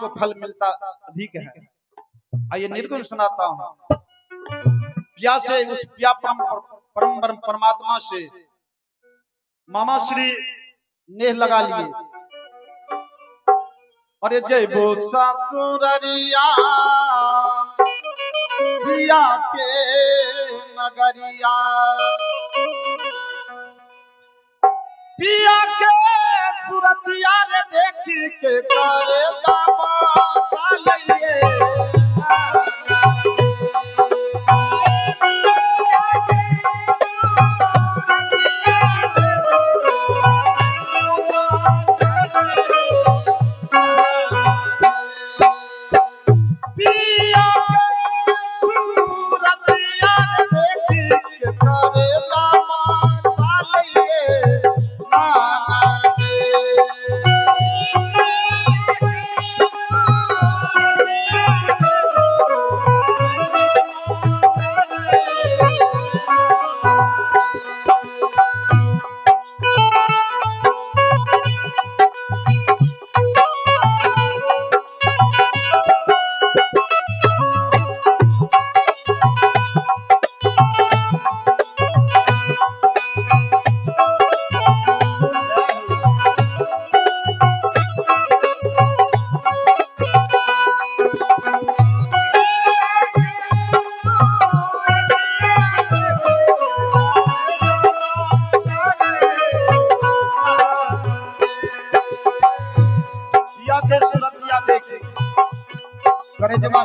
को फल मिलता अधिक है। आइए निर्गुण सुनाता हूँ। प्या से उस प्या परम परमात्मा से मामा श्री नेह लगा लिए और ये जय बोल ससुररिया प्रिया के नगरिया पिया के सूरतिया रे देखी के करे गामा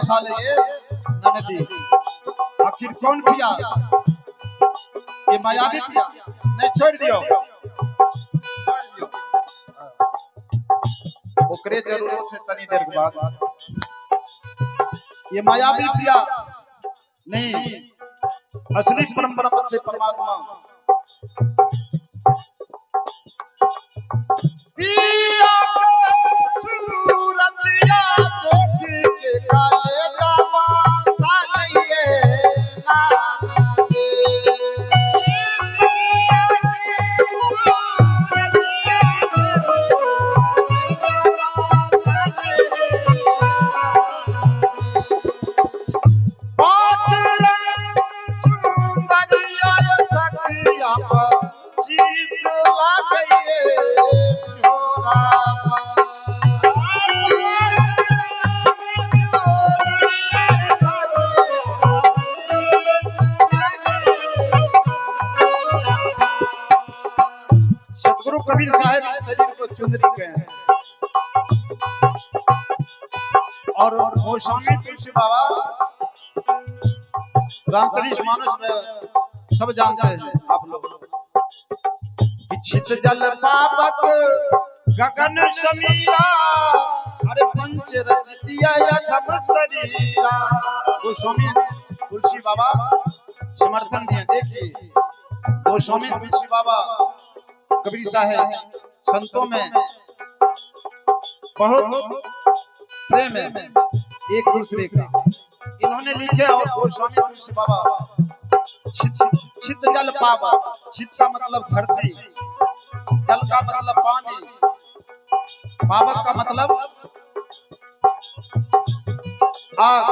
सालिए आखिर कौन पिया? ये मायावी पिया नहीं, छोड़ दियो ओकरे जरूरत से तनी देर के बाद ये मायावी पिया नहीं, असली परम ब्रह्म से परमात्मा पिया के सूरतिया देखी के काले गामा कबीर साहब शरीर को चुंदरी कहे और गोस्वामी तुलसी बाबा रामचरित मानस में सब जानते हैं आप लोग। छित जल पावक गगन समीरा अरे पंच रचिया अधम शरीरा। गोस्वामी तुलसी बाबा समर्थन दिए। देखिए गोस्वामी तुलसी बाबा कबीर साहब संतों में बहुत प्रेम है एक दूसरे का, इन्होंने लिखे। और गोस्वामी तुलसी बाबा छित जल पावा, छित का मतलब धरती, जल का मतलब पानी, पावक का मतलब आग,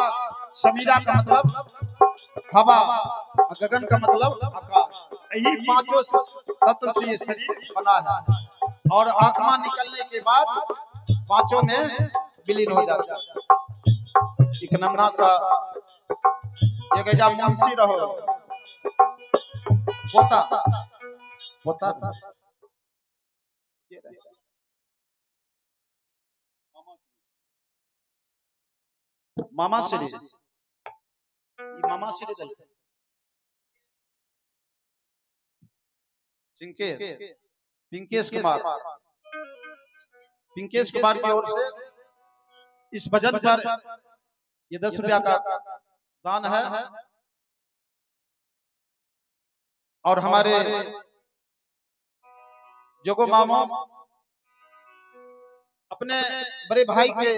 समीरा का मतलब हवा, गगन का मतलब आकाश। यही पांचों तत्व से ये शरीर बना है और आत्मा निकलने के बाद पांचों में विलीन हो जाता है। एक नमना सा ये गजा मुंशी रहो होता होता मामा श्री मामा श्री दल पिंकेश कुमार की ओर से इस भजन पर ये 10 रुपया का दान है। और हमारे जोगो मामो अपने बड़े भाई के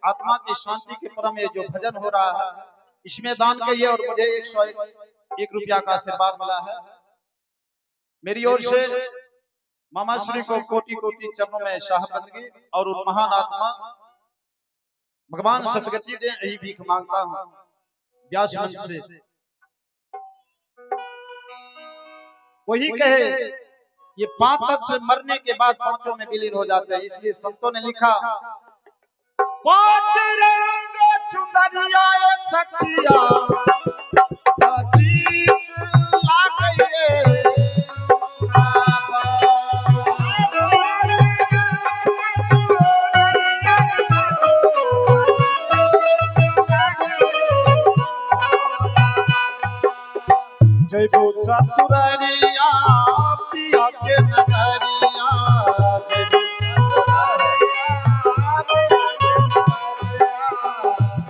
आत्मा की शांति के परम ये जो भजन हो रहा है इसमें दान किए और मुझे 101 रुपया का आशीर्वाद मिला है। मेरी ओर से मामा श्री को कोटि कोटि चरणों में शाहबंदगी और उन महान आत्मा भगवान सतगति दे, यही भीख मांगता हूँ व्यास मंच से। वही कहे ये 5 तत्व से मरने के बाद 5 में विलीन हो जाते हैं, इसलिए संतों ने लिखा 5 रंग चुनरिया सखिया जय बोल ससुररिया पिया के नगरिया,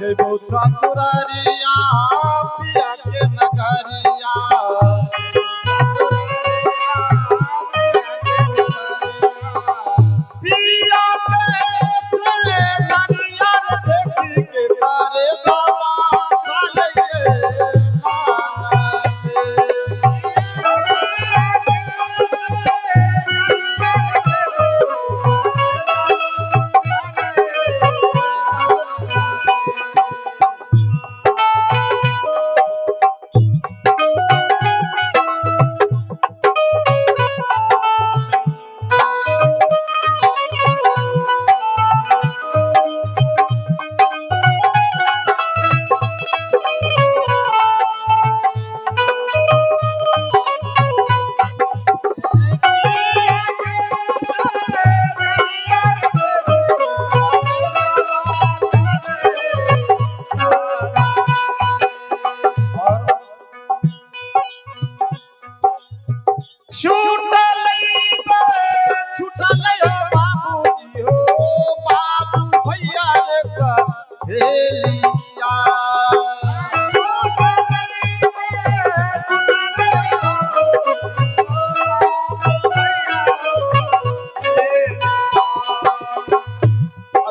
जय बोल ससुररिया पिया के नगरिया, पिया के से नरिया देख के तारे बाबा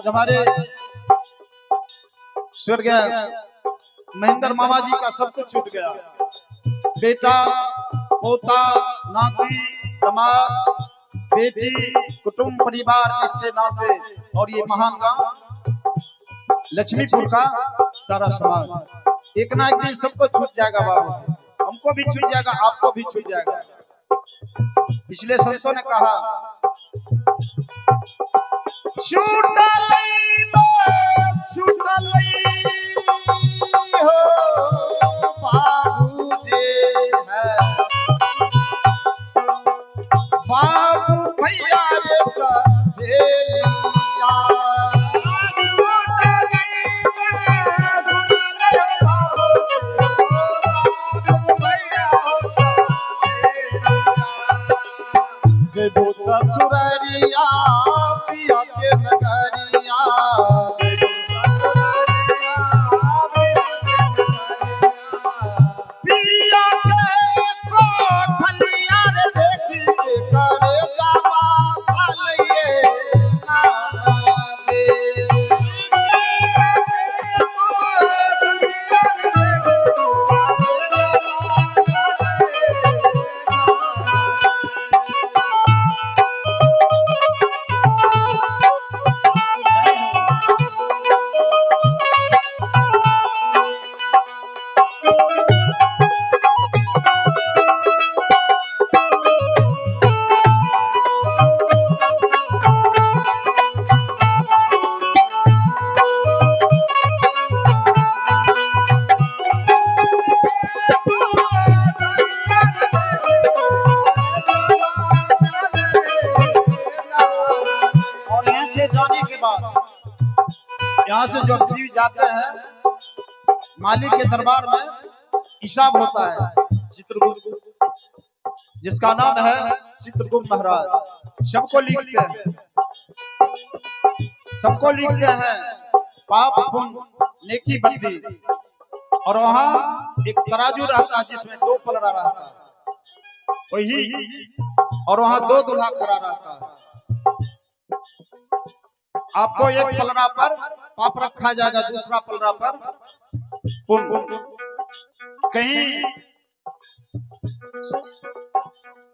हमारे स्वर्गीय महेंद्र मामा जी का सब कुछ छूट गया। बेटा, पोता, नाती, दामाद, बेटी, कुटुंब, परिवार, रिश्ते नाते और ये महान गांव लक्ष्मीपुर का सारा समाज एक ना एक दिन सबको छूट जाएगा बाबू, हमको भी छूट जाएगा, आपको भी छूट जाएगा। इसलिए संतों ने कहा हो बाबू जी है बाबू भैया रे सहेलिया, जय बोल ससुररिया पिया के नगरिया, पिया के कोठलिया रे देखी के करे जावा सालिए नादे, यहाँ से जो जीव जाते हैं मालिक के दरबार में हिसाब होता है चित्रगुप्त, जिसका नाम है चित्रगुप्त महाराज। सबको लिखते हैं पाप पुण्य नेकी बदी, और वहाँ एक तराजू रहता है जिसमें 2 पलड़ा रहता है वही, और वहाँ 2 दूल्हा खड़ा रहता है। आपको एक पलड़ा पर पाप रखा जाएगा, दूसरा पलड़ा पर पुण्य। कहीं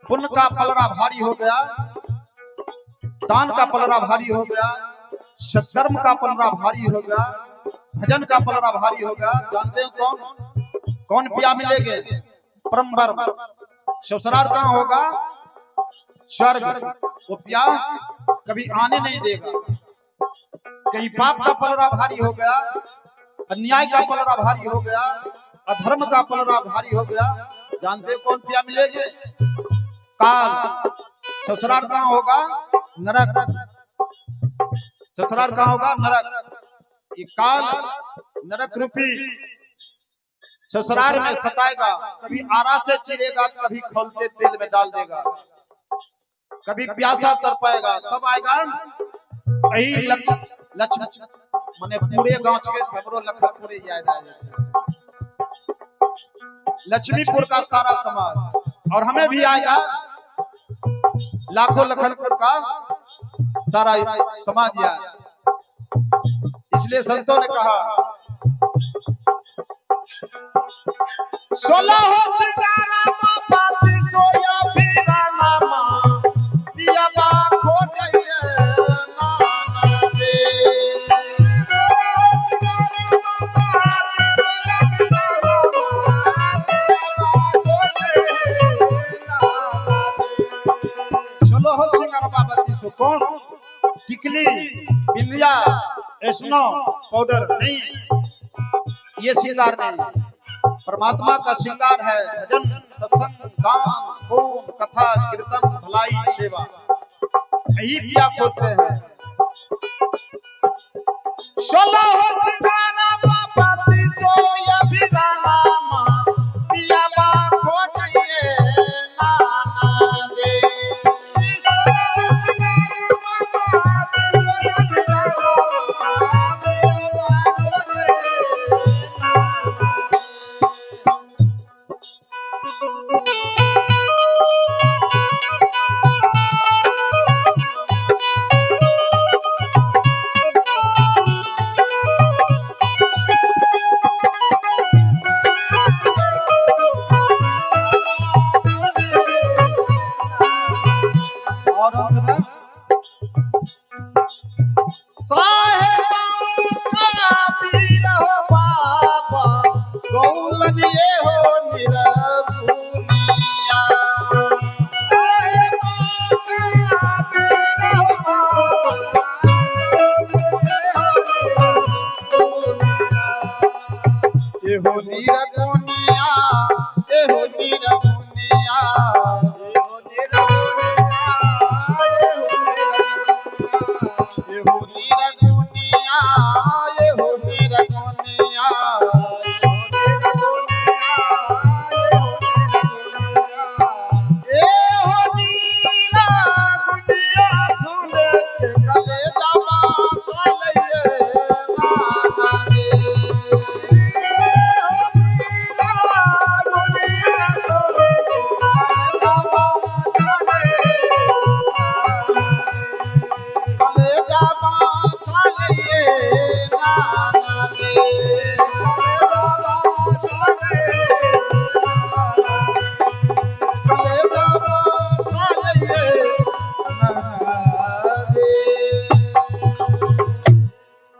पुण्य का पलड़ा भारी हो गया, दान का पलड़ा भारी हो गया, सत्कर्म का पलड़ा भारी होगा, भजन का पलड़ा भारी होगा। जानते हो कौन कौन पिया मिलेंगे? परम ब्रह्म। ससुराल कहाँ होगा? स्वर्ग। वो पिया कभी आने नहीं देगा। कहीं पाप का पलड़ा भारी हो गया, अन्याय का पलड़ा भारी हो गया, अधर्म का पलड़ा भारी हो गया। जानते हो कौन पिया मिलेंगे? काल। ससुराल कहाँ होगा? नरक। ससुराल कहाँ होगा? नरक। ये काल नरक रूपी ससुराल में सताएगा। कभी आरा से चिरेगा, कभी खौलते तेल में डाल देगा, कभी प्यासा तरपाएगा। कब आएगा? यही लक्ष्मी माने पूरे गांव के सबरो लखनपुरे जायदा लक्ष्मीपुर का सारा समाज, और हमें भी आएगा लाखों लखनपुर का सारा समाज आया। इसलिए संतों ने कहा 16 हो सितारा बाती सोया फिरा नामा पिया बा खो गई नाना दे। चलो हो सिंगार बाबती सो कौन? टिकली, बिंदिया, स्नो पाउडर नहीं, ये श्रृंगार नहीं। परमात्मा का श्रृंगार है भजन, सत्संग, गान, होम, कथा, कीर्तन, भलाई, सेवा। यही पिया खोते हैं। 16 हो सितारा बाती सोया फिरा नामा पिया बा खो गई नाना दे।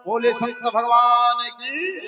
बोले संत भगवान की।